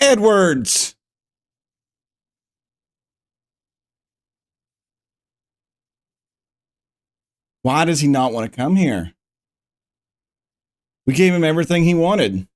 Edwards. Why does he not want to come here? We gave him everything he wanted.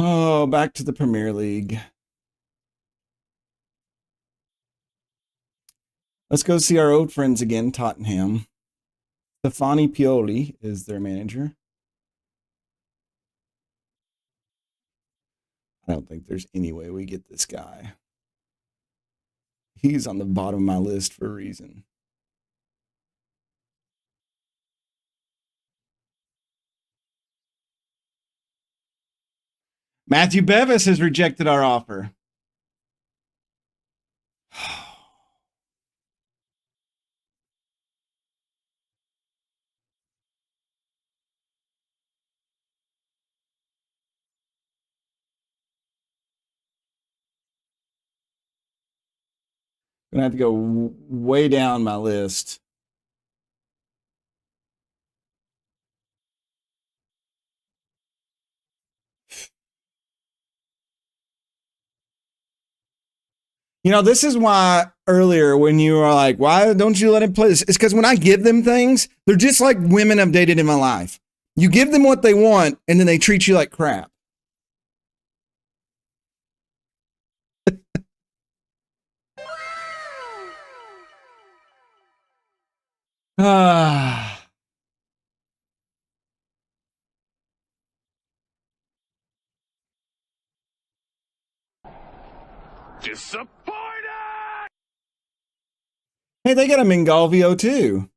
Oh, back to the Premier League. Let's go see our old friends again, Tottenham. Stefani Pioli is their manager. I don't think there's any way we get this guy. He's on the bottom of my list for a reason. Matthew Bevis has rejected our offer. Gonna have to go way down my list. You know, this is why earlier when you were like, why don't you let him play this? It's because when I give them things, they're just like women I've dated in my life. You give them what they want, and then they treat you like crap. Ah. Disappointed! Hey, they got a Mingalvio too.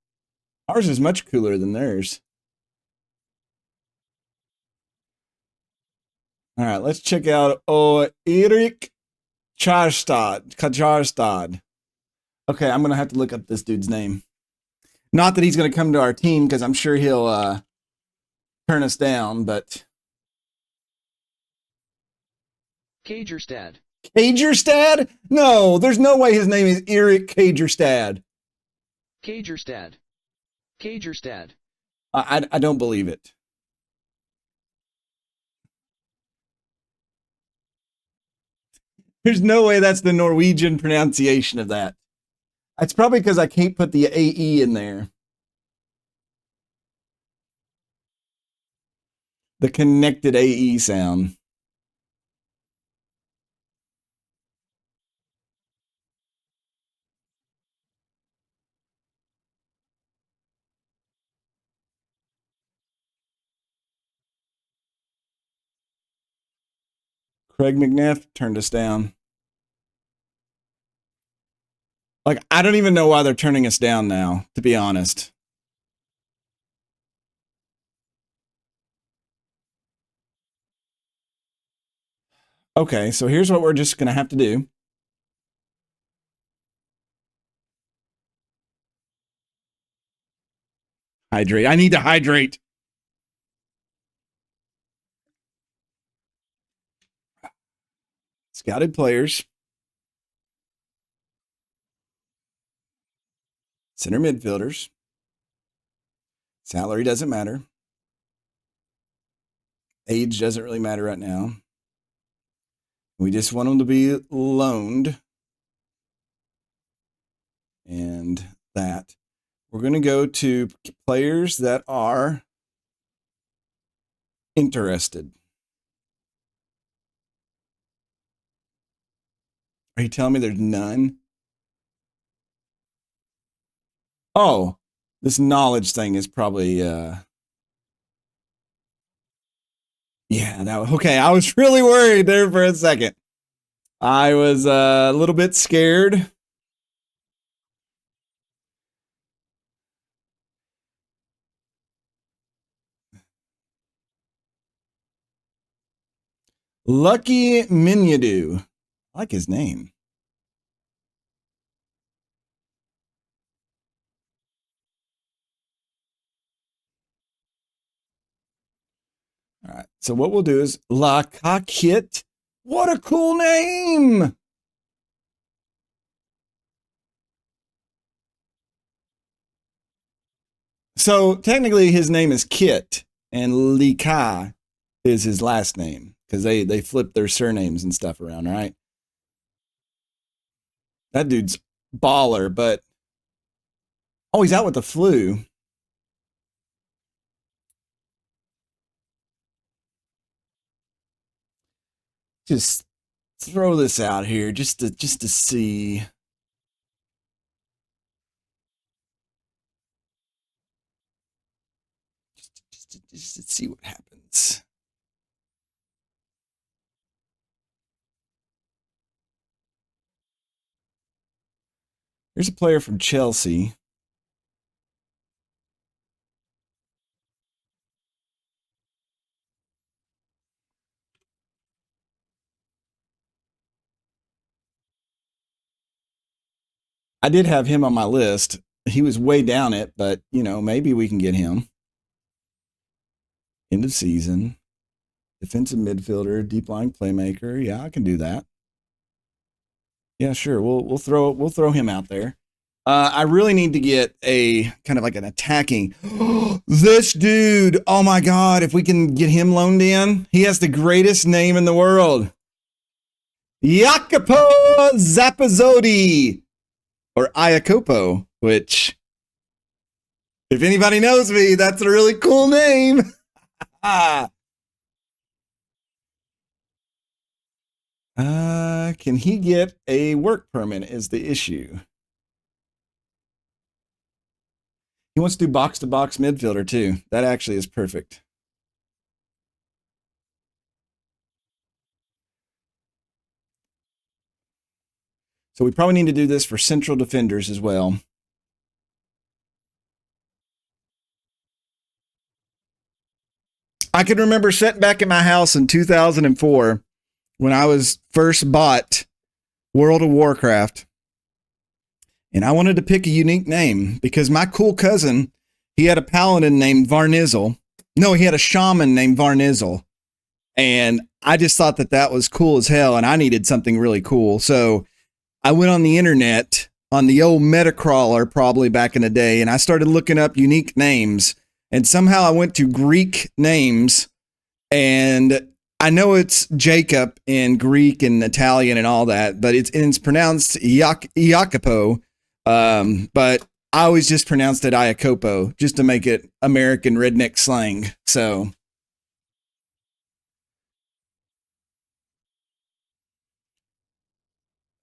Ours is much cooler than theirs. All right, let's check out Erik Kajarstad. Okay, I'm gonna have to look up this dude's name. Not that he's gonna come to our team because I'm sure he'll turn us down, but Kajerstad. Kajerstad? No, there's no way his name is Erik Kajerstad. Kajerstad. Kajerstad. I don't believe it. There's no way that's the Norwegian pronunciation of that. It's probably because I can't put the AE in there. The connected AE sound. Craig McNeff turned us down. Like, I don't even know why they're turning us down now, to be honest. Okay, so here's what we're just going to have to do. Hydrate. I need to hydrate. Scouted players. Center midfielders. Salary doesn't matter. Age doesn't really matter right now. We just want them to be loaned. And that. We're going to go to players that are interested. Are you telling me there's none? Oh, this knowledge thing is probably yeah, that was okay. I was really worried there for a second. I was a little bit scared. Lucky Minyadu. I like his name. All right. So what we'll do is La Coquette. What a cool name. So technically his name is Kit and Lika is his last name because they flip their surnames and stuff around, right? That dude's baller, but oh, he's out with the flu. Just throw this out here just to see. Just to see what happens. Here's a player from Chelsea. I did have him on my list. He was way down it, but maybe we can get him. End of season. Defensive midfielder, deep line playmaker. Yeah, I can do that. Yeah, sure. We'll throw him out there. I really need to get a kind of like an attacking. This dude, oh my God, if we can get him loaned in, he has the greatest name in the world. Jacopo Zappazzotti, or Iacopo, which, if anybody knows me, that's a really cool name. Can he get a work permit is the issue. He wants to do box to box midfielder too. That actually is perfect. So we probably need to do this for central defenders as well. I can remember sitting back at my house in 2004 when I was first bought World of Warcraft. And I wanted to pick a unique name because my cool cousin, he had a paladin named Varnizel. No, he had a shaman named Varnizel. And I just thought that was cool as hell. And I needed something really cool. So I went on the internet on the old Metacrawler probably back in the day. And I started looking up unique names. And somehow I went to Greek names. And I know it's Jacob in Greek and Italian and all that, but it's pronounced Jacopo. But I always just pronounced it Iacopo just to make it American redneck slang. So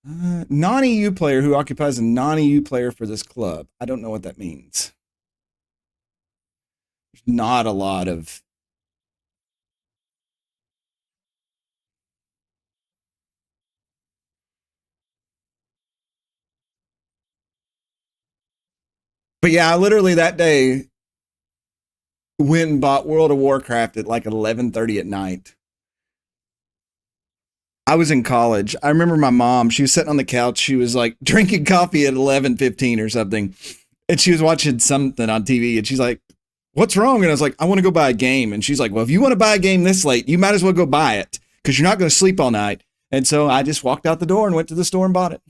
non-EU player who occupies a non-EU player for this club. I don't know what that means. There's not a lot of. But yeah, I literally that day went and bought World of Warcraft at like 11:30 at night. I was in college. I remember my mom, she was sitting on the couch. She was like drinking coffee at 11:15 or something. And she was watching something on TV and she's like, "What's wrong?" And I was like, "I want to go buy a game." And she's like, "Well, if you want to buy a game this late, you might as well go buy it because you're not going to sleep all night." And so I just walked out the door and went to the store and bought it.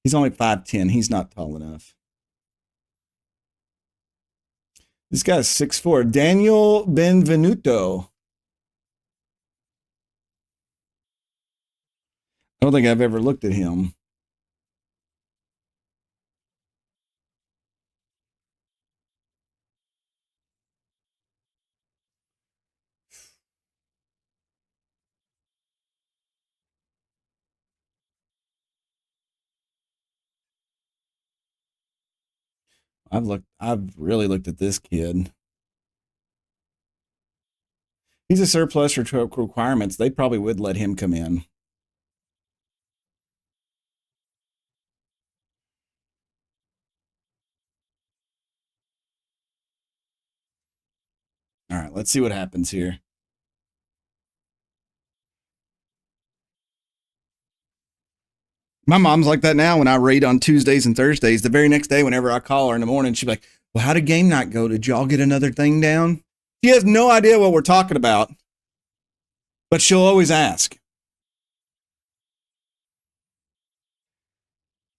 He's only 5'10. He's not tall enough. This guy's 6'4. Daniel Benvenuto. I don't think I've ever looked at him. I've really looked at this kid. He's a surplus requirements. They probably would let him come in. All right, let's see what happens here. My mom's like that now when I read on Tuesdays and Thursdays. The very next day, whenever I call her in the morning, she's like, well, how did game night go? Did y'all get another thing down? She has no idea what we're talking about, but she'll always ask.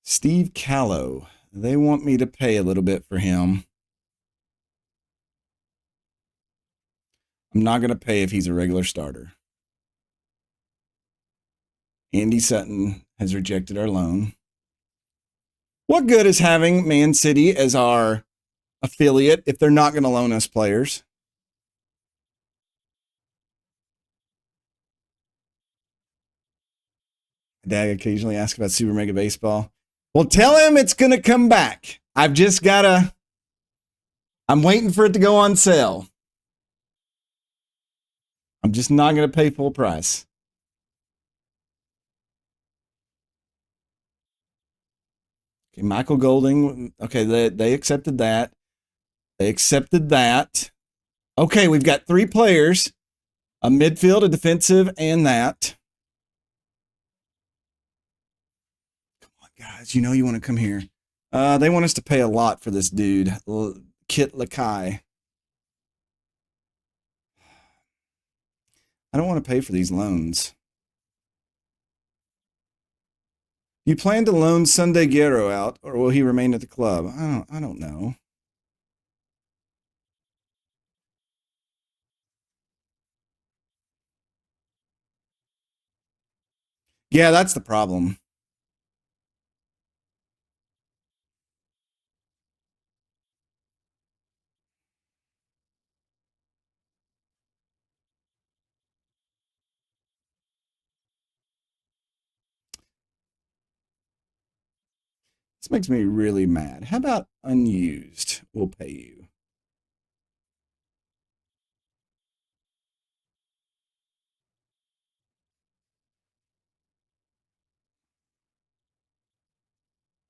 Steve Callow. They want me to pay a little bit for him. I'm not going to pay if he's a regular starter. Andy Sutton has rejected our loan. What good is having Man City as our affiliate if they're not going to loan us players? Dad occasionally asks about Super Mega Baseball. Well, tell him it's going to come back. I've just got to, I'm waiting for it to go on sale. I'm just not going to pay full price. Okay, Michael Golding. Okay, they accepted that. They accepted that. Okay, we've got 3 players, a midfield, a defensive, and that. Come on, guys. You know you want to come here. They want us to pay a lot for this dude, Kit Lakai. I don't want to pay for these loans. You plan to loan Sunday Guerrero out, or will he remain at the club? I don't know. Yeah, that's the problem. This makes me really mad. How about unused? We'll pay you.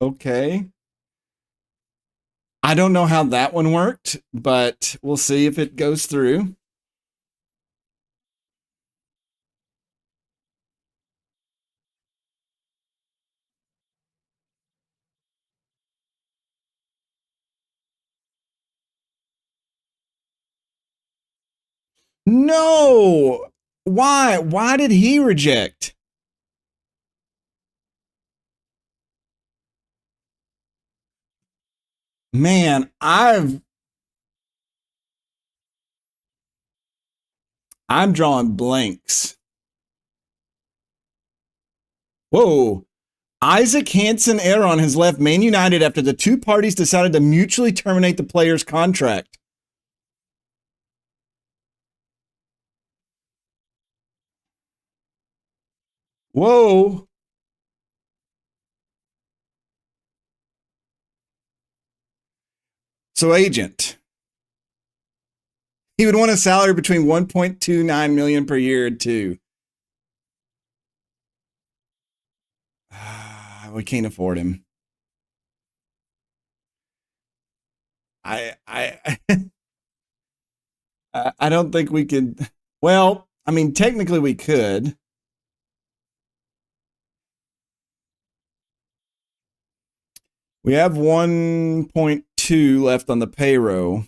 Okay. I don't know how that one worked, but we'll see if it goes through. No. Why? Why did he reject? Man, I'm drawing blanks. Whoa. Isaac Hansen Aaron has left Man United after the 2 parties decided to mutually terminate the player's contract. Whoa. So, agent, he would want a salary between 1.29 million per year and 2. We can't afford him. I I don't think we could. Well, I mean, technically we could. We have 1.2 left on the payroll.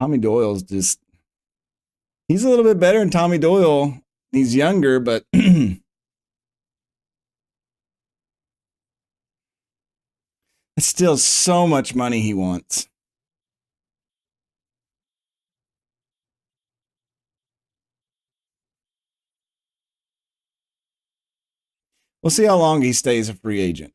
Tommy Doyle's just, he's a little bit better than Tommy Doyle. He's younger, but it's still so much money he wants. We'll see how long he stays a free agent.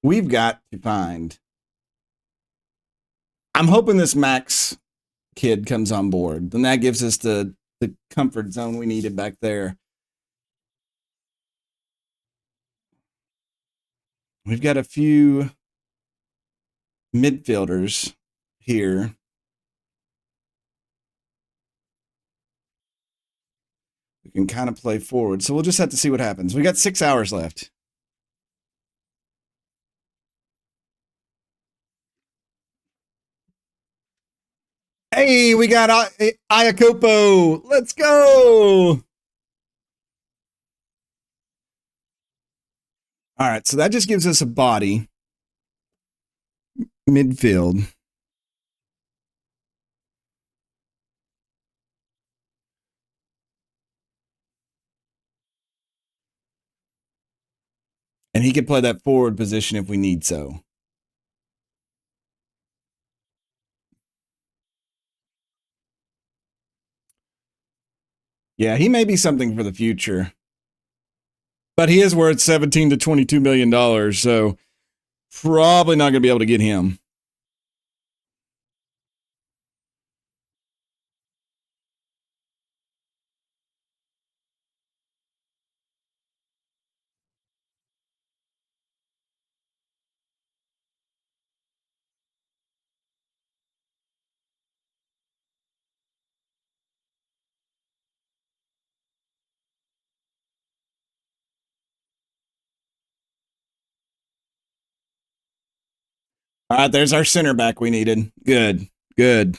We've got to find. I'm hoping this Max kid comes on board. Then that gives us the comfort zone we needed back there. We've got a few midfielders here. We can kind of play forward. So we'll just have to see what happens. We got 6 hours left. Hey, we got Ayakopo. Let's go. All right, so that just gives us a body midfield. And he could play that forward position if we need so. Yeah, he may be something for the future. But he is worth $17 to $22 million, so probably not going to be able to get him. All right, there's our center back we needed. Good, good.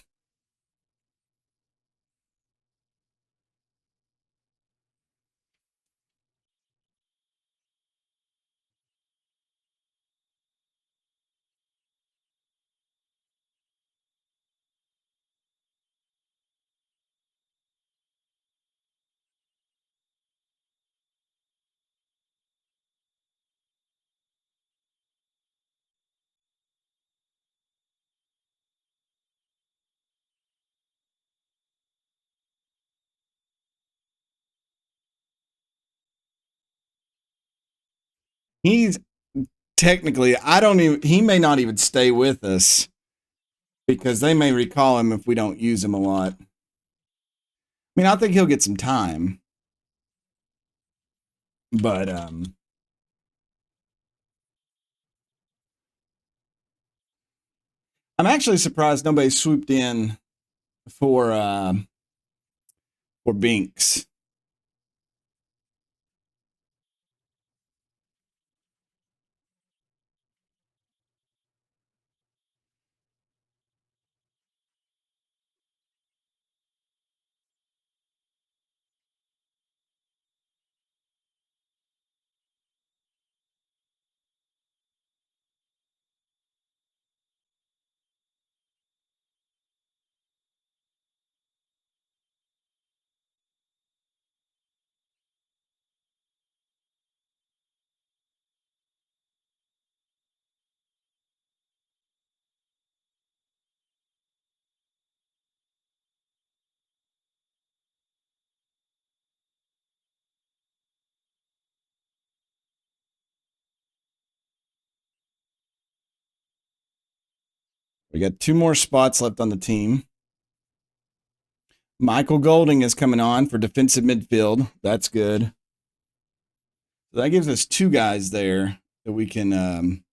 He's technically, I don't even, he may not even stay with us because they may recall him if we don't use him a lot. I mean, I think he'll get some time, but I'm actually surprised nobody swooped in for Binks. We got 2 more spots left on the team. Michael Golding is coming on for defensive midfield. That's good. So that gives us 2 guys there that we can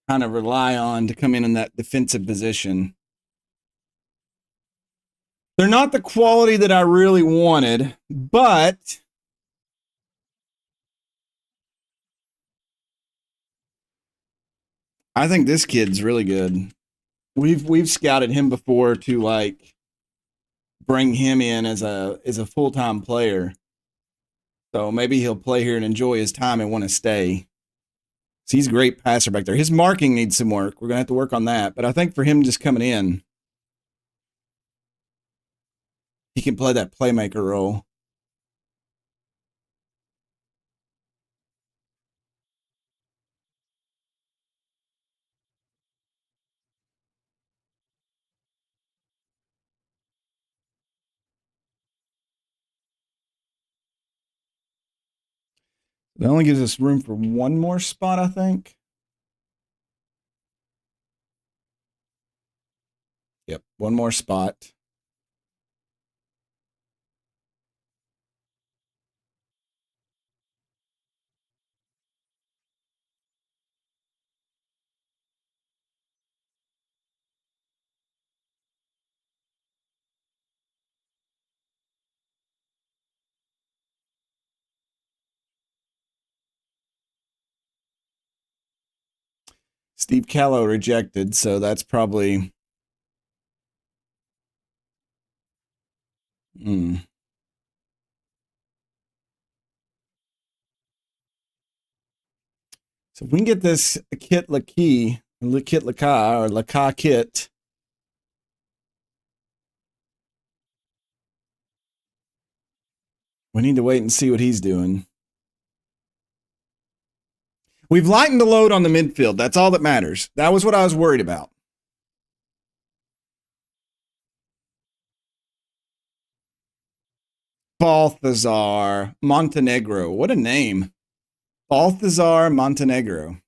kind of rely on to come in that defensive position. They're not the quality that I really wanted, but I think this kid's really good. We've scouted him before to like bring him in as a full-time player. So maybe he'll play here and enjoy his time and want to stay. So he's a great passer back there. His marking needs some work. We're gonna have to work on that. But I think for him just coming in, he can play that playmaker role. That only gives us room for one more spot, I think. Yep, one more spot. Steve Callow rejected, so that's probably. Mm. So if we can get this Kit Laki, Kit Laka, or Laka Kit. We need to wait and see what he's doing. We've lightened the load on the midfield. That's all that matters. That was what I was worried about. Balthazar Montenegro. What a name. Balthazar Montenegro.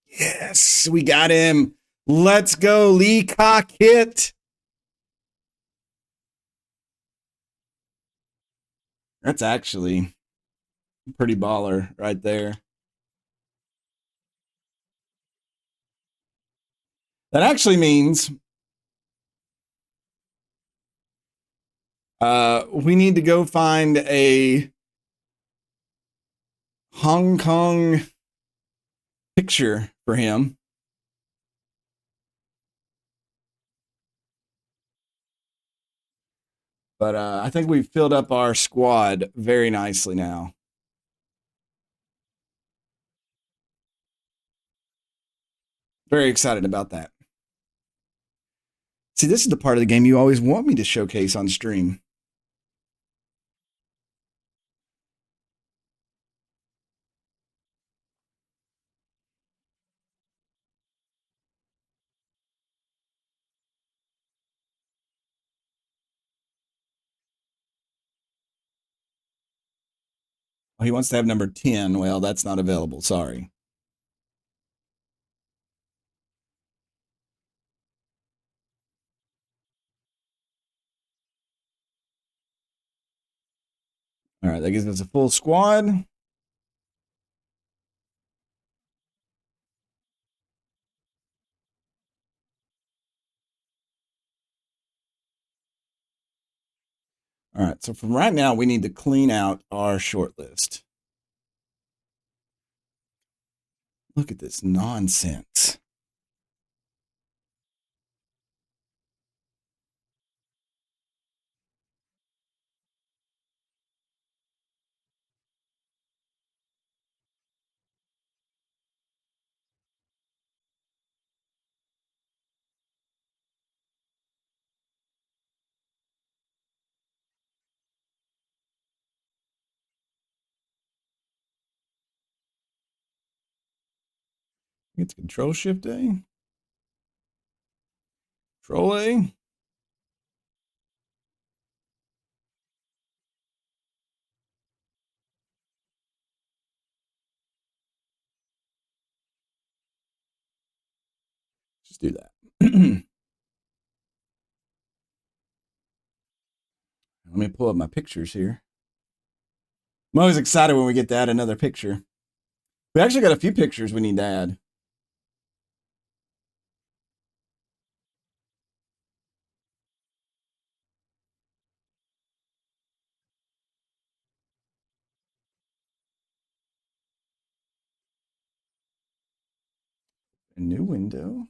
Yes, we got him. Let's go, Lee Cockett. That's actually pretty baller right there. That actually means we need to go find a Hong Kong picture for him. But I think we've filled up our squad very nicely now. Very excited about that. See, this is the part of the game you always want me to showcase on stream. Oh, he wants to have number 10. Well, that's not available. Sorry. All right, that gives us a full squad. All right, so from right now, we need to clean out our short list. Look at this nonsense. It's Control Shift A. Control A. Just do that. Let me pull up my pictures here. I'm always excited when we get to add another picture. We actually got a few pictures we need to add. A new window.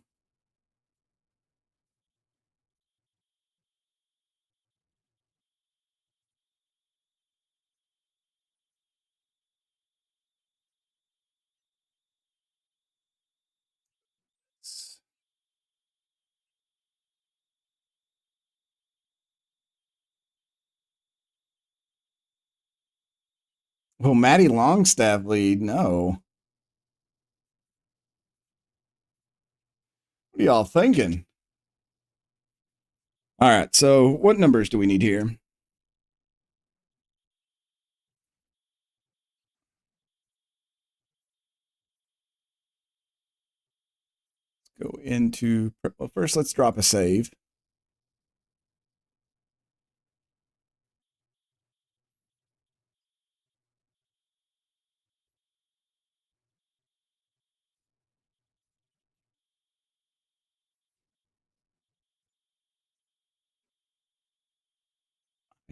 Well, Maddie Longstaff lead. No. What are y'all thinking? All right. So, what numbers do we need here? Let's go into. Well, first, let's drop a save.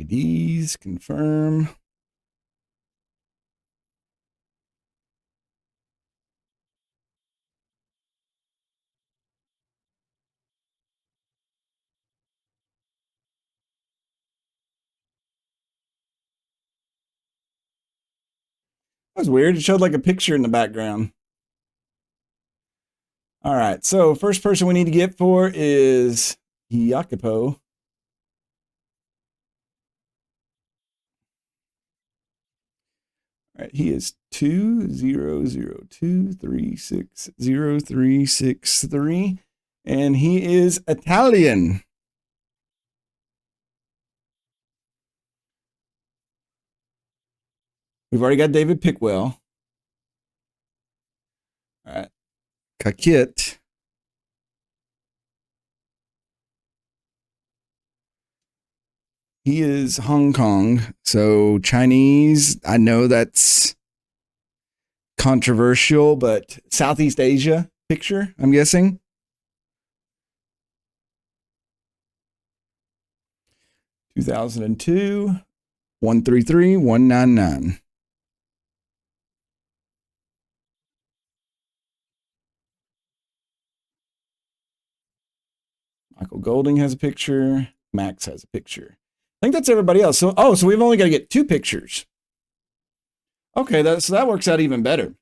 IDs, confirm. That was weird. It showed like a picture in the background. All right. So, first person we need to get for is Jacopo. All right, he is 20023600363, and he is Italian. We've already got David Pickwell. All right, Kakit. He is Hong Kong, so Chinese. I know that's controversial, but Southeast Asia picture, I'm guessing. 2002, 133199. Michael Golding has a picture. Max has a picture. I think that's everybody else. So, so we've only got to get 2 pictures. Okay, so that works out even better.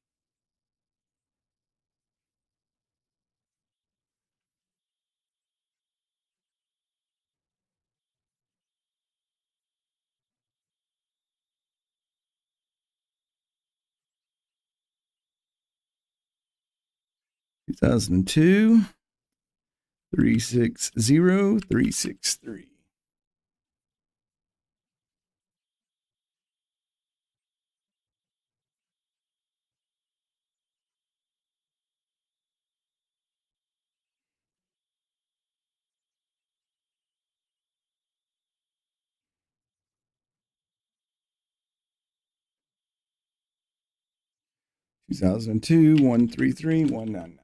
Two 2002, 360363. Two 2002, 133199.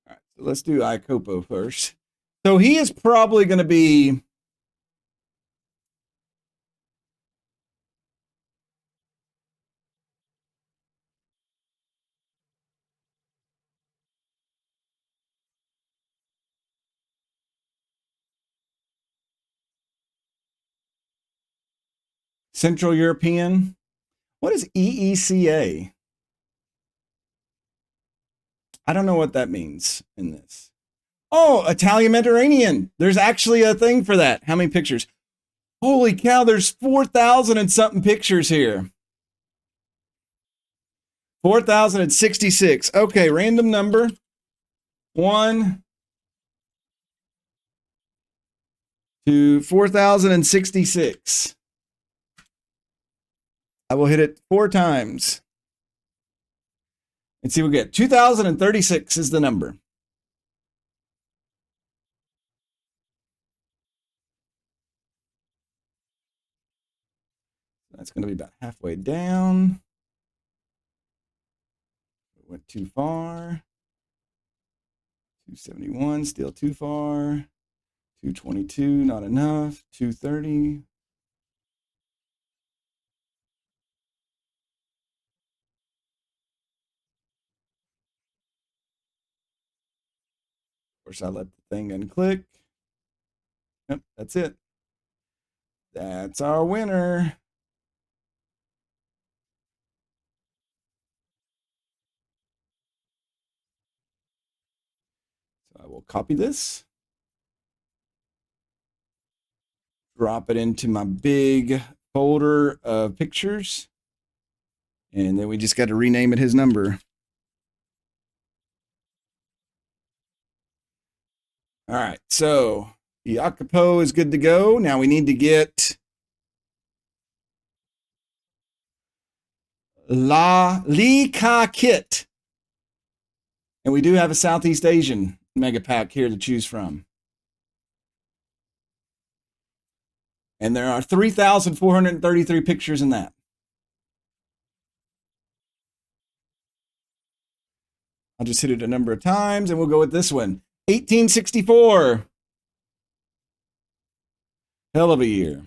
All right, so let's do Icopo first. So he is probably going to be Central European. What is EECA? I don't know what that means in this. Oh, Italian Mediterranean. There's actually a thing for that. How many pictures? Holy cow, there's 4,000 and something pictures here. 4,066. Okay, random number. 1 to 4,066. I will hit it 4 times. And see what we get. 2,036 is the number. That's going to be about halfway down. Went too far. 271, still too far. 222, not enough. 230. Of course, I let the thing unclick. Yep, that's it. That's our winner. So I will copy this. Drop it into my big folder of pictures. And then we just got to rename it his number. All right, so Jacopo is good to go. Now we need to get Li Ka Kit. And we do have a Southeast Asian mega pack here to choose from. And there are 3,433 pictures in that. I'll just hit it a number of times and we'll go with this one. 1864. Hell of a year.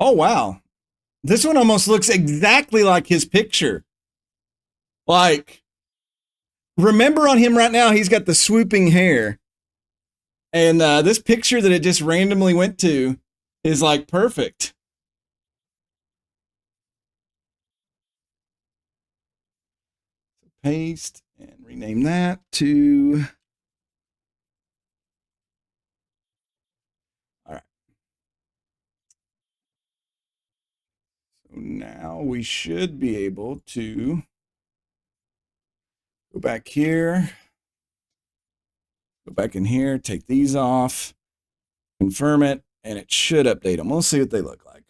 Oh, wow. This one almost looks exactly like his picture. Like, remember on him right now, he's got the swooping hair. And this picture that it just randomly went to is like perfect. Paste and rename that to... All right. So now we should be able to go back here, go back in here, take these off, confirm it, and it should update them. We'll see what they look like.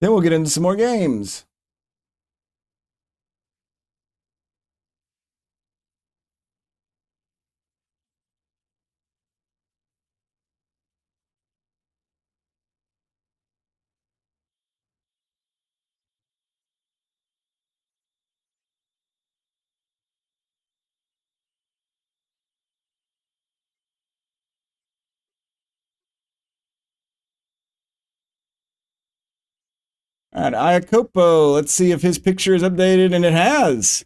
Then we'll get into some more games. All right, Iacopo, let's see if his picture is updated, and it has.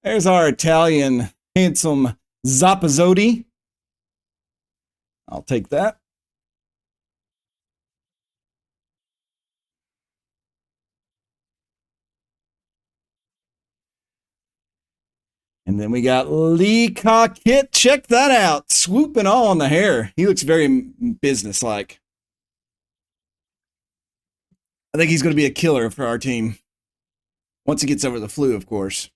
There's our Italian handsome Zappazotti. I'll take that. And then we got Lee Kit. Check that out. Swooping all on the hair. He looks very businesslike. I think he's going to be a killer for our team. Once he gets over the flu, of course.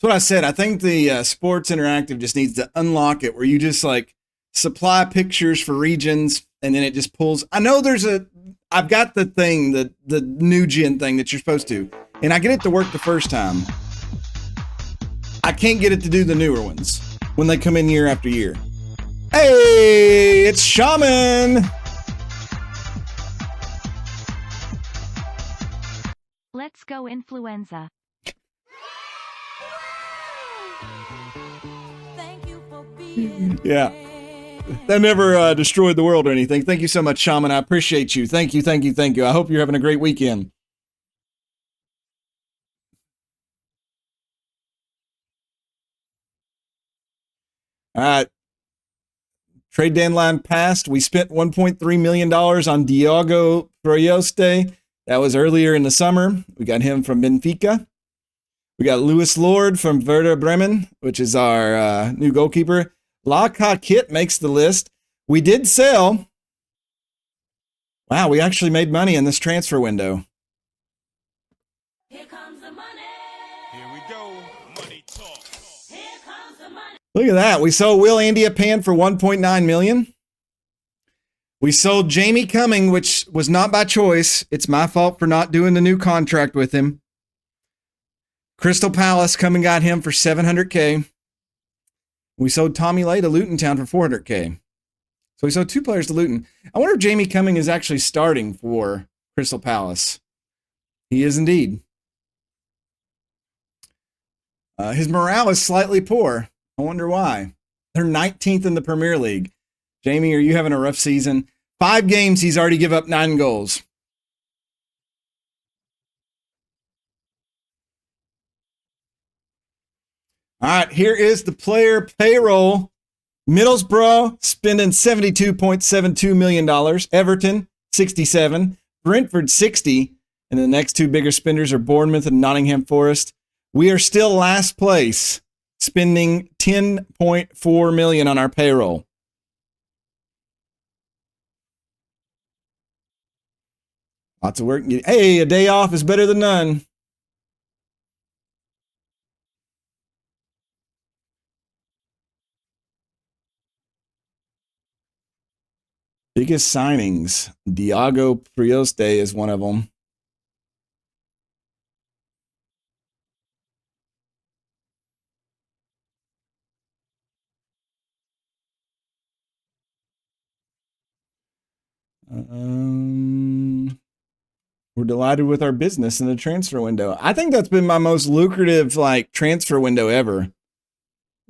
That's what I said. I think the Sports Interactive just needs to unlock it where you just like supply pictures for regions and then it just pulls. I know I've got the thing, the new gen thing that you're supposed to, and I get it to work the first time. I can't get it to do the newer ones when they come in year after year. Hey, it's Shaman. Let's go influenza. Yeah. That never destroyed the world or anything. Thank you so much, Shaman. I appreciate you. Thank you, thank you, thank you. I hope you're having a great weekend. All right. Trade deadline passed. We spent $1.3 million on Diogo Proyoste. That was earlier in the summer. We got him from Benfica. We got Lewis Lord from Werder Bremen, which is our new goalkeeper. Laka Kit makes the list. We did sell. Wow, we actually made money in this transfer window. Here comes the money. Here we go. Money talk. Here comes the money. Look at that. We sold Will Andiapan for $1.9 million. We sold Jamie Cumming, which was not by choice. It's my fault for not doing the new contract with him. Crystal Palace come and got him for $700K. We sold Tommy Lay to Luton Town for $400K. So we sold 2 players to Luton. I wonder if Jamie Cumming is actually starting for Crystal Palace. He is indeed. His morale is slightly poor. I wonder why. They're 19th in the Premier League. Jamie, are you having a rough season? 5 games, he's already given up 9 goals. All right, here is the player payroll. Middlesbrough spending $72.72 million. Everton, 67. Brentford, 60. And the next 2 bigger spenders are Bournemouth and Nottingham Forest. We are still last place, spending $10.4 million on our payroll. Lots of work. Hey, a day off is better than none. Biggest signings. Diogo Prioste is one of them. We're delighted with our business in the transfer window. I think that's been my most lucrative transfer window ever.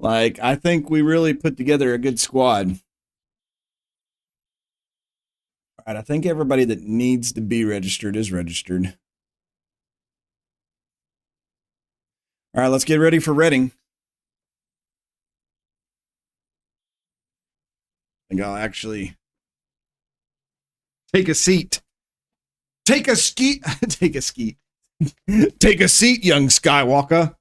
I think we really put together a good squad. All right, I think everybody that needs to be registered is registered. All right, let's get ready for Reading. I think I'll actually take a seat. Take a seat. Take a seat. Take a seat, young Skywalker.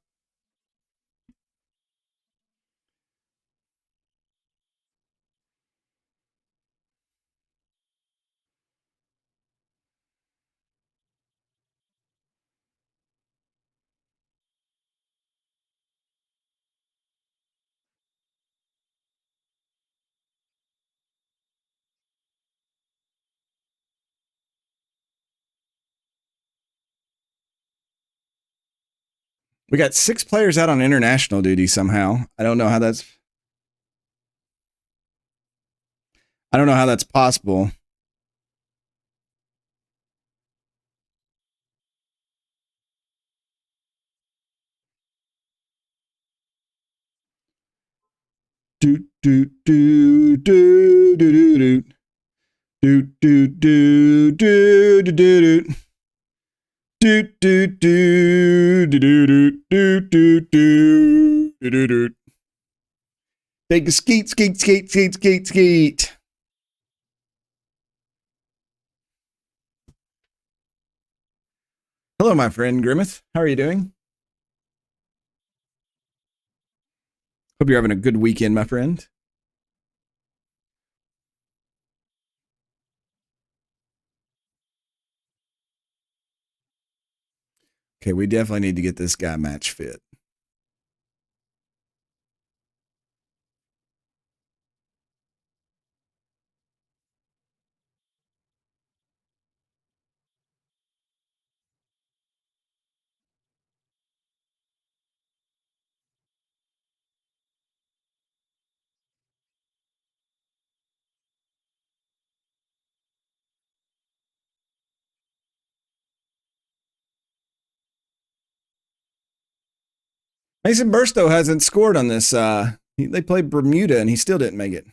We got 6 players out on international duty somehow. I don't know how that's possible. Do do do do do do do do do do do do do. Do do do do do do do do do do. Take a skeet, skeet, skeet, skeet, skeet, skeet. Hello, my friend Grimmeth. How are you doing? Hope you're having a good weekend, my friend. Okay, we definitely need to get this guy match fit. Mason Burstow hasn't scored on this. They played Bermuda and he still didn't make it.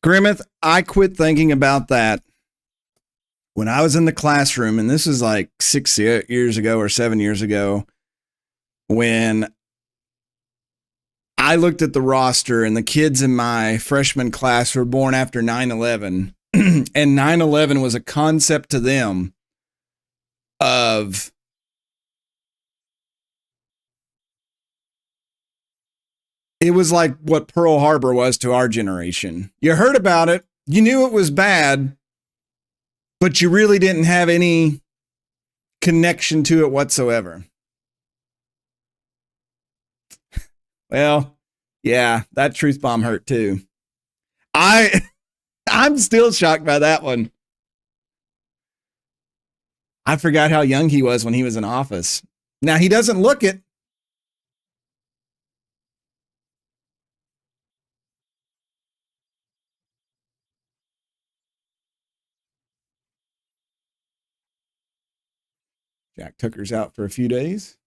Grimmeth, I quit thinking about that when I was in the classroom, and this is 6 years ago or 7 years ago, when I looked at the roster and the kids in my freshman class were born after 9/11, and 9/11 was a concept to them of it was like what Pearl Harbor was to our generation. You heard about it, you knew it was bad, but you really didn't have any connection to it whatsoever. Well, yeah, that truth bomb hurt too. I'm still shocked by that one. I forgot how young he was when he was in office. Now he doesn't look it. Jack Tucker's out for a few days.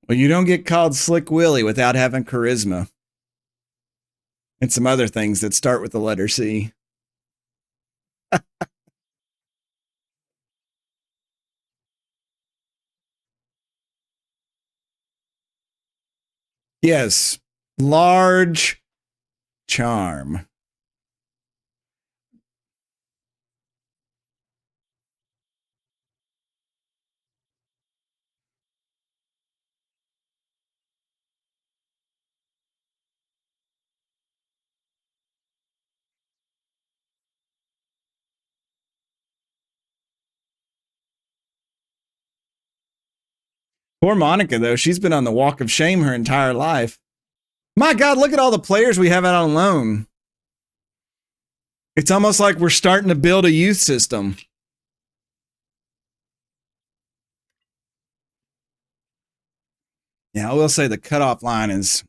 Well, you don't get called Slick Willie without having charisma. And some other things that start with the letter C. Yes, large charm. Poor Monica, though. She's been on the walk of shame her entire life. My God, look at all the players we have out on loan. It's almost like we're starting to build a youth system. Yeah, I will say the cutoff line is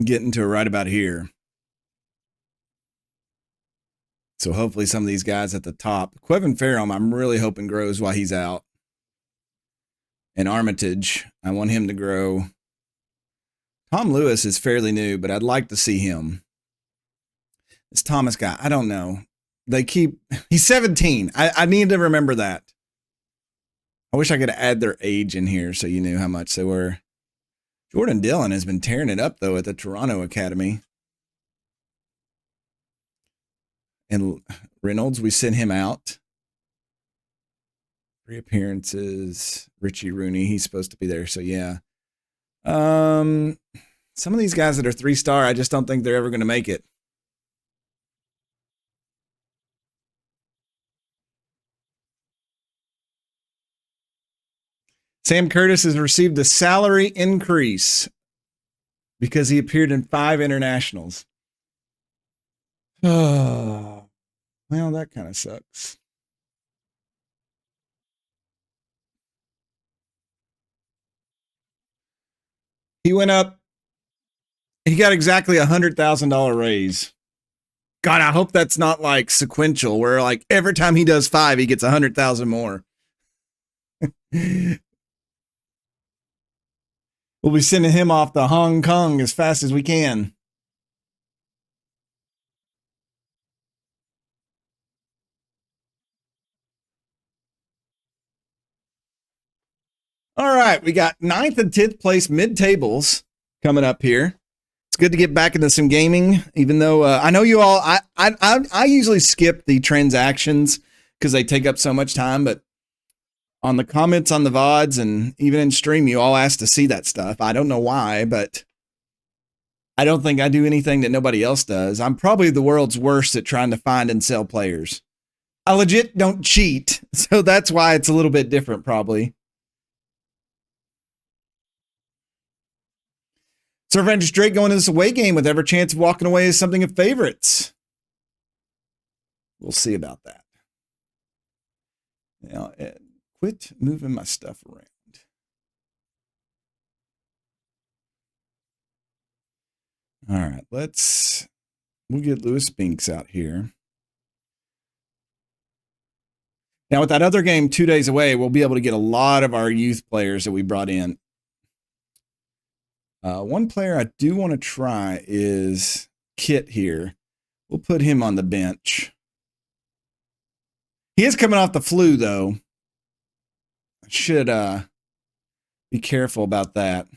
getting to right about here. So hopefully some of these guys at the top. Quevin Ferrum, I'm really hoping grows while he's out. And Armitage, I want him to grow. Tom Lewis is fairly new, but I'd like to see him. This Thomas guy, I don't know. He's 17. I need to remember that. I wish I could add their age in here so you knew how much they were. Jordan Dillon has been tearing it up, though, at the Toronto Academy. And Reynolds, we sent him out. 3 appearances. Richie Rooney, he's supposed to be there, so yeah. Some of these guys that are 3-star, I just don't think they're ever going to make it. Sam Curtis has received a salary increase because he appeared in 5 internationals. Oh, well, that kind of sucks. He went up. He got exactly $100,000 raise. God, I hope that's not like sequential, where like every time he does 5, he gets 100,000 more. We'll be sending him off to Hong Kong as fast as we can. All right, we got 9th and 10th place mid-tables coming up here. It's good to get back into some gaming, even though I know you all, I usually skip the transactions because they take up so much time, but on the comments on the VODs and even in stream, you all ask to see that stuff. I don't know why, but I don't think I do anything that nobody else does. I'm probably the world's worst at trying to find and sell players. I legit don't cheat, so that's why it's a little bit different probably. Sir Francis Drake going into this away game with every chance of walking away as something of favorites. We'll see about that. Now, quit moving my stuff around. All right, we'll get Lewis Binks out here. Now, with that other game 2 days away, we'll be able to get a lot of our youth players that we brought in. One player I do want to try is Kit here. We'll put him on the bench. He is coming off the flu, though. I should be careful about that.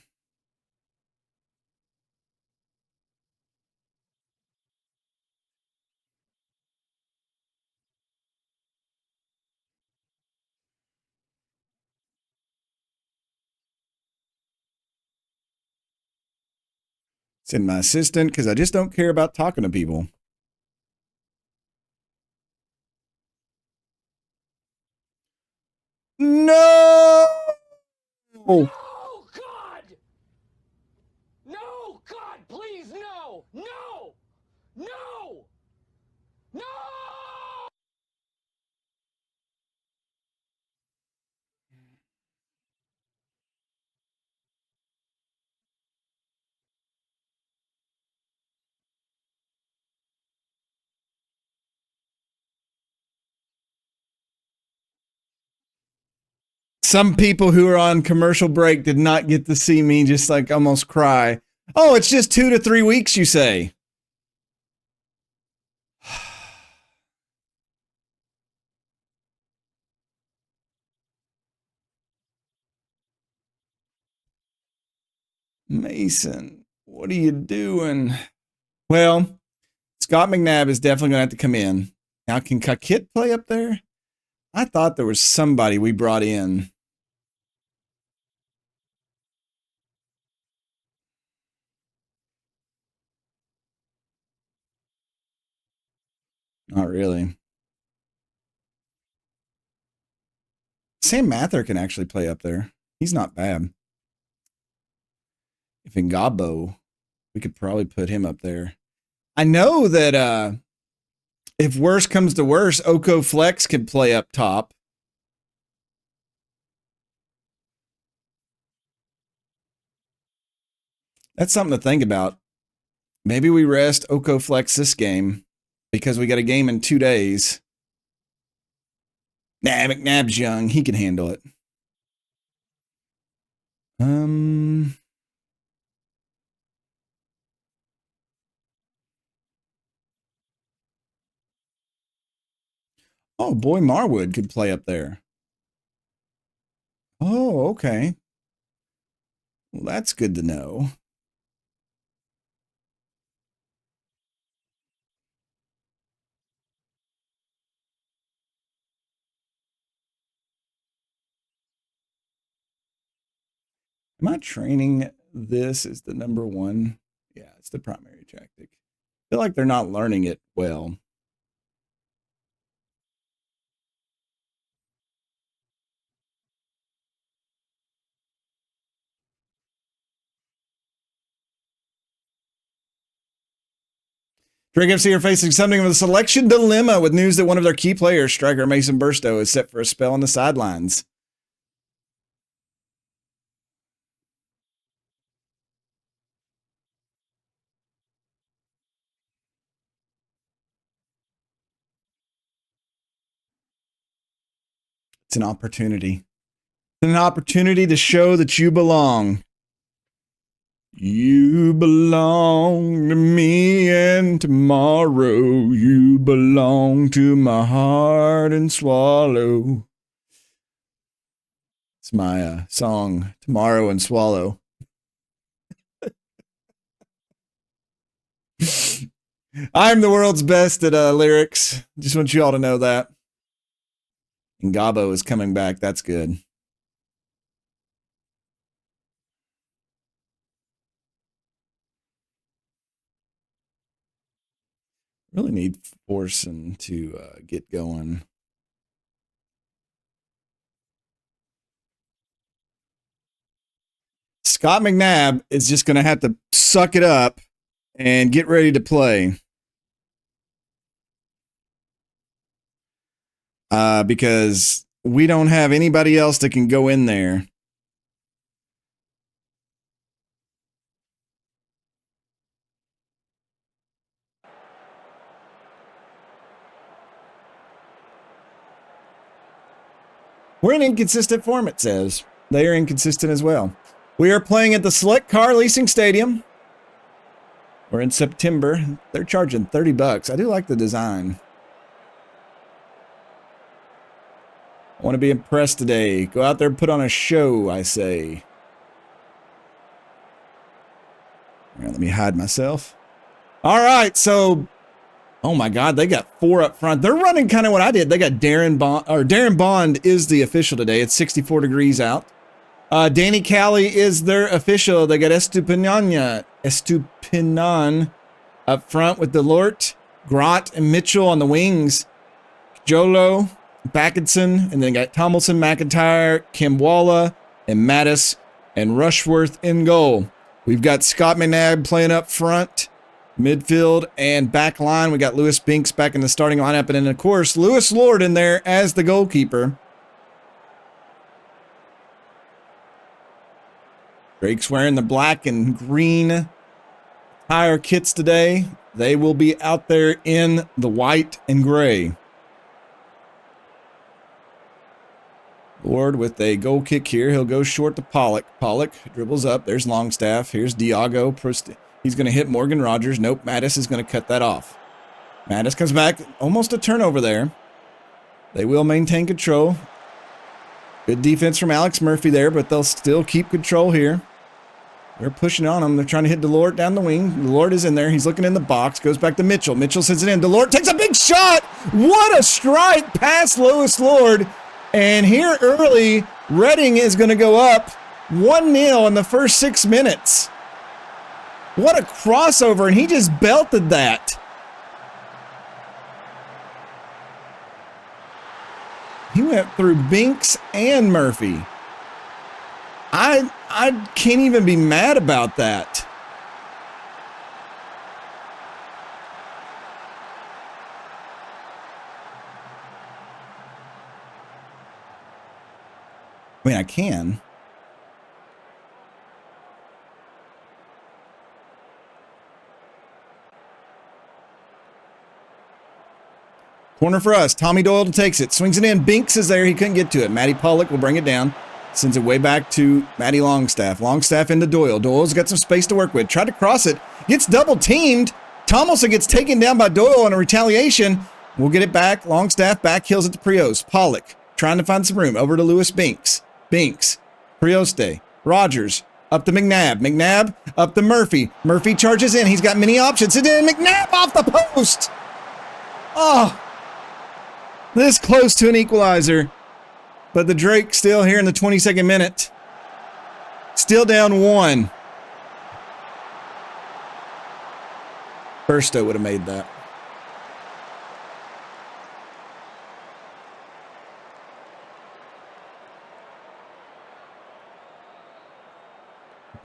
Send my assistant because I just don't care about talking to people. No! No, God! No, God, please, no! No! No! No! Some people who are on commercial break did not get to see me just like almost cry. Oh, it's just 2 to 3 weeks, you say? Mason, what are you doing? Well, Scott McNabb is definitely going to have to come in. Now, can Kakit play up there? I thought there was somebody we brought in. Not really. Sam Mather can actually play up there. He's not bad. If Ngabo, we could probably put him up there. I know that if worse comes to worse, Oko Flex could play up top. That's something to think about. Maybe we rest Oko Flex this game because we got a game in 2 days. Nah, McNabb's young. He can handle it. Oh, boy, Marwood could play up there. Oh, okay. Well, that's good to know. Am I training this as the number one? Yeah, it's the primary tactic. I feel like they're not learning it well. Drake FC are facing something of a selection dilemma with news that one of their key players, striker Mason Burstow, is set for a spell on the sidelines. It's an opportunity. It's an opportunity to show that you belong. You belong to me, and tomorrow you belong to my heart and swallow. It's my song, Tomorrow and Swallow. I'm the world's best at lyrics. Just want you all to know that. And Gabo is coming back. That's good. Really need Forsen to get going. Scott McNabb is just going to have to suck it up and get ready to play. Because we don't have anybody else that can go in there. We're in inconsistent form, it says. They are inconsistent as well. We are playing at the Select Car Leasing Stadium. We're in September. They're charging $30. I do like the design. I want to be impressed today. Go out there and put on a show, I say. All right, let me hide myself. All right, so... Oh my God, they got 4 up front. They're running kind of what I did. They got Darren Bond is the official today. It's 64 degrees out. Danny Cali is their official. They got Estupiñana Estupinan up front with Delort, Grot, and Mitchell on the wings. Jolo, Backinson, and then got Tomlinson, McIntyre, Kimwalla, and Mattis, and Rushworth in goal. We've got Scott McNabb playing up front, midfield, and back line. We got Lewis Binks back in the starting lineup, and then, of course, Lewis Lord in there as the goalkeeper. Drake's wearing the black and green tire kits today. They will be out there in the white and gray. Lord with a goal kick here. He'll go short to Pollock. Pollock dribbles up. There's Longstaff. Here's Diago. He's going to hit Morgan Rogers. Nope. Mattis is going to cut that off. Mattis comes back. Almost a turnover there. They will maintain control. Good defense from Alex Murphy there, but they'll still keep control here. They're pushing on him. They're trying to hit Delort down the wing. Delort is in there. He's looking in the box. Goes back to Mitchell. Mitchell sends it in. Delort takes a big shot. What a strike past Lewis Lord. And here early, Reading is going to go up 1-0 in the first 6 minutes. What a crossover, and he just belted that. He went through Binks and Murphy. I can't even be mad about that. I mean, I can. Corner for us. Tommy Doyle takes it. Swings it in. Binks is there. He couldn't get to it. Matty Pollock will bring it down. Sends it way back to Matty Longstaff. Longstaff into Doyle. Doyle's got some space to work with. Tried to cross it. Gets double teamed. Tomlinson gets taken down by Doyle in a retaliation. We'll get it back. Longstaff back. Kills it to Prios. Pollock trying to find some room. Over to Lewis Binks. Binks. Prioste. Rogers. Up to McNabb. McNabb up to Murphy. Murphy charges in. He's got many options. And then McNabb off the post. Oh. This close to an equalizer. But the Drake still here in the 22nd minute. Still down 1. Burstow would have made that.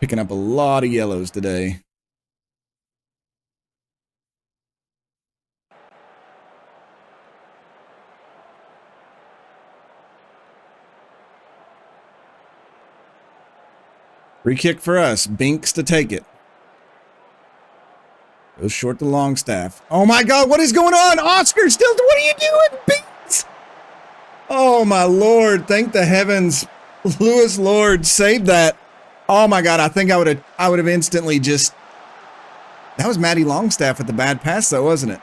Picking up a lot of yellows today. Free kick for us. Binks to take it. Goes short to Longstaff. Oh my God, what is going on? Oscar still, what are you doing, Binks? Oh my Lord, thank the heavens. Lewis Lord saved that. Oh my God, I think I would have instantly just. That was Matty Longstaff with the bad pass though, wasn't it?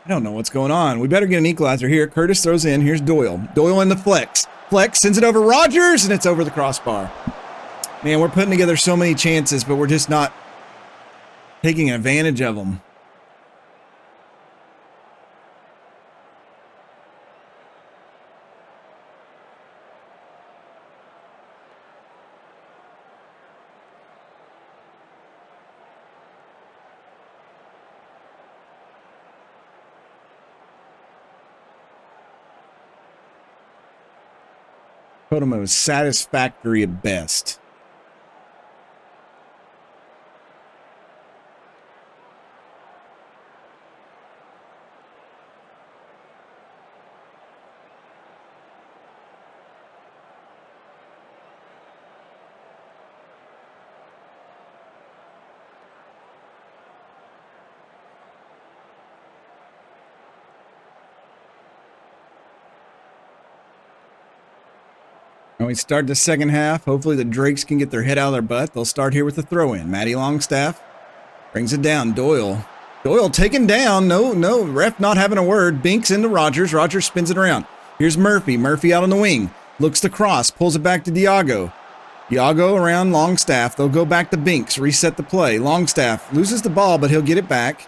I don't know what's going on. We better get an equalizer here. Curtis throws in. Here's Doyle. Doyle in the flex. Flex sends it over Rogers, and it's over the crossbar. Man, we're putting together so many chances, but we're just not taking advantage of them. Kotomo was satisfactory at best. And we start the second half. Hopefully the Drakes can get their head out of their butt. They'll start here with the throw-in. Matty Longstaff brings it down. Doyle. Doyle taken down. No, ref not having a word. Binks into Rogers. Rogers spins it around. Here's Murphy. Murphy out on the wing. Looks to cross. Pulls it back to Diago. Diago around Longstaff. They'll go back to Binks. Reset the play. Longstaff loses the ball, but he'll get it back.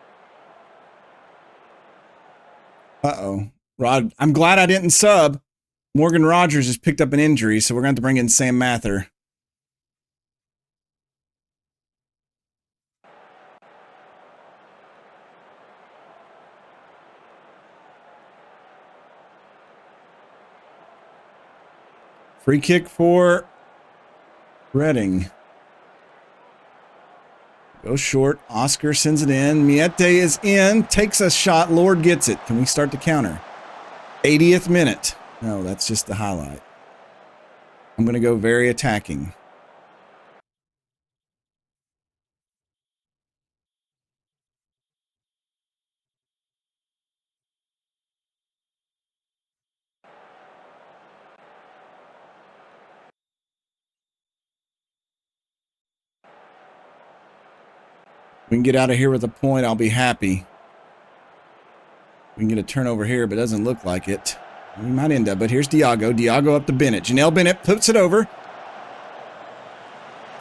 Uh-oh. Rod, I'm glad I didn't sub. Morgan Rogers has picked up an injury, so we're going to have to bring in Sam Mather. Free kick for Reading. Goes short. Oscar sends it in. Miete is in. Takes a shot. Lord gets it. Can we start the counter? 80th minute. No, that's just the highlight. I'm going to go very attacking. We can get out of here with a point. I'll be happy. We can get a turnover here, but it doesn't look like it. We might end up, but here's Diago. Diago up to Bennett. Janelle Bennett puts it over.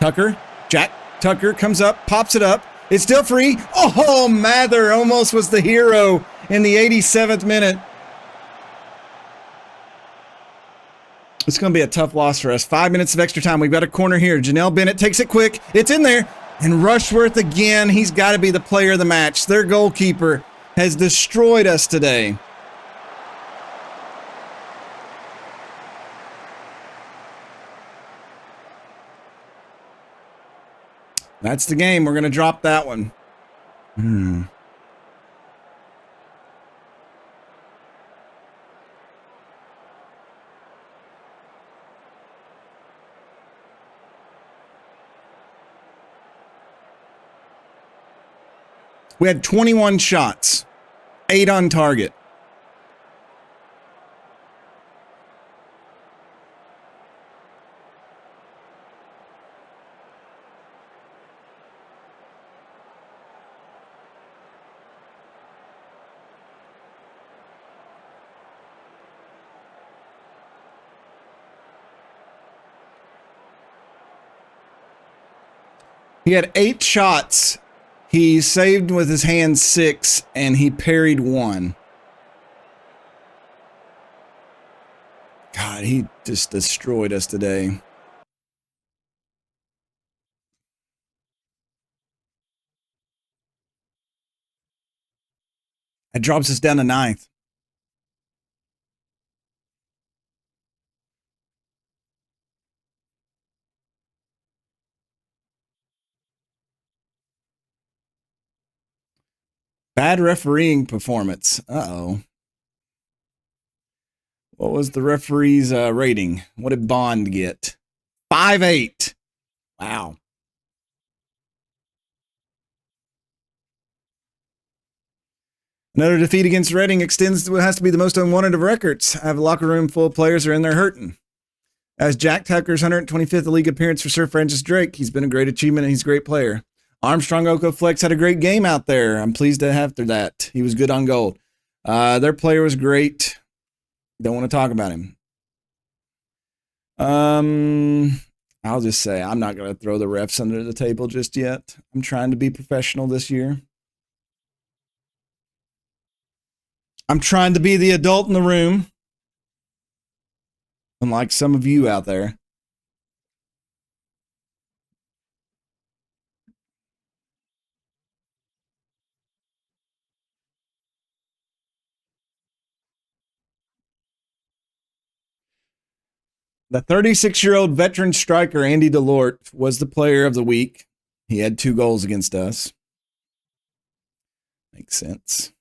Tucker. Jack Tucker comes up, pops it up. It's still free. Oh, Mather almost was the hero in the 87th minute. It's going to be a tough loss for us. 5 minutes of extra time. We've got a corner here. Janelle Bennett takes it quick. It's in there. And Rushworth again, he's got to be the player of the match. Their goalkeeper has destroyed us today. That's the game. We're going to drop that one. We had 21 shots, 8 on target. He had 8 shots. He saved with his hand 6, and he parried 1. God, he just destroyed us today. That drops us down to 9th. Bad refereeing performance. Uh-oh. What was the referee's rating? What did Bond get? 5.8. Wow. Another defeat against Reading extends to what has to be the most unwanted of records. I have a locker room full of players who are in there hurting. As Jack Tucker's 125th league appearance for Sir Francis Drake, he's been a great achievement and he's a great player. Armstrong Okoflex had a great game out there. I'm pleased to have that. He was good on goal. Their player was great. Don't want to talk about him. I'll just say I'm not going to throw the refs under the table just yet. I'm trying to be professional this year. I'm trying to be the adult in the room. Unlike some of you out there. The 36-year-old veteran striker, Andy Delort, was the player of the week. He had 2 goals against us. Makes sense.